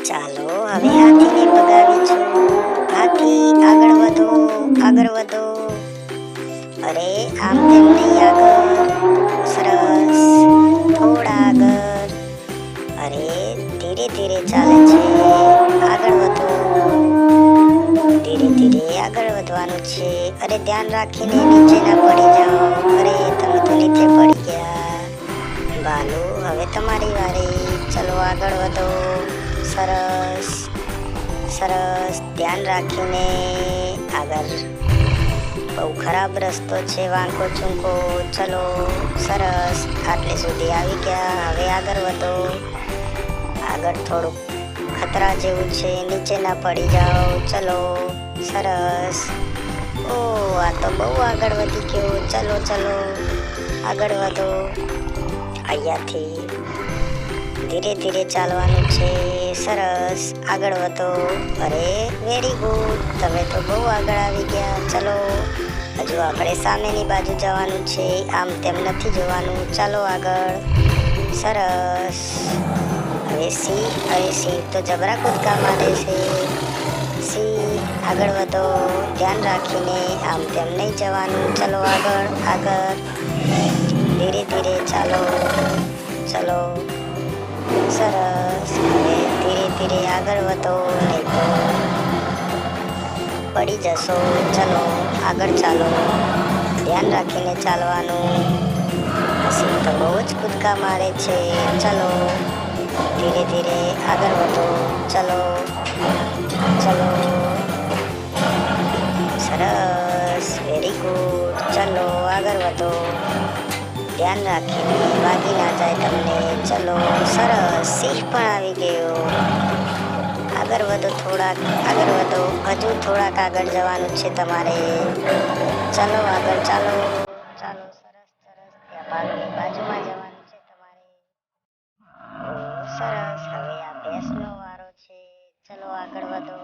ચાલો હવે હાથીને ભગાવી છું. હાથી આગળ વધો, આગળ વધો. અરે આમ તેમ નહીં, આગળ. સરસ. થોડા આગળ. અરે ધીરે ધીરે ચાલે છે. આગળ વધો. ધીરે ધીરે આગળ વધવાનું છે. અરે ધ્યાન રાખીને નીચે ના પડી જાઓ. અરે તમે તો નીચે પડી ગયા. ભાલુ હવે તમારી વારી. ચલો આગળ વધો. સરસ સરસ. ધ્યાન રાખીને આગળ. બહુ ખરાબ રસ્તો છે, વાંકો ચૂંકો. ચલો સરસ. આટલે સુધી આવી ગયા. હવે આગળ વધો. આગળ થોડુંક ખતરા જેવું છે, નીચે ના પડી જાઓ. ચલો સરસ. ઓ આ તો બહુ આગળ વધી ગયો. ચલો ચલો આગળ વધો. અહીંયાથી ધીરે ધીરે ચાલવાનું છે. સરસ આગળ વધો. અરે વેરી ગુડ, તમે તો બહુ આગળ આવી ગયા. ચલો હજુ આપણે સામેની બાજુ જવાનું છે. આમ તેમ નથી જોવાનું. ચાલો આગળ. સરસ. હવે સિંહ તો જબરા કૂદકા મારે છે. સિંહ આગળ વધો. ધ્યાન રાખીને આમ તેમ નહીં જવાનું. ચલો આગળ આગળ. ધીરે ધીરે ચાલો. ચલો સરસ. હવે ધીરે ધીરે આગળ વધો, નહીં તો પડી જશો. ચલો આગળ ચાલો. ધ્યાન રાખીને ચાલવાનું. સિંહ તો બહુ જ કૂદકા મારે છે. ચલો ધીરે ધીરે આગળ વધો. ચલો ચલો સરસ. Very good. ચલો આગળ વધો. ધ્યાન રાખીને વાગી ના જાય તમને. ચલો સરસ. સિંહ પણ આવી ગયો. આગળ વધો, થોડાક આગળ વધો. હજુ થોડાક આગળ જવાનું છે તમારે. ચલો આગળ ચાલો. ચાલો સરસ સરસ. ત્યાં ભાલુની બાજુમાં જવાનું છે તમારે. ઓ સરસ. હવે આ ભેંસનો વારો છે. ચલો આગળ વધો.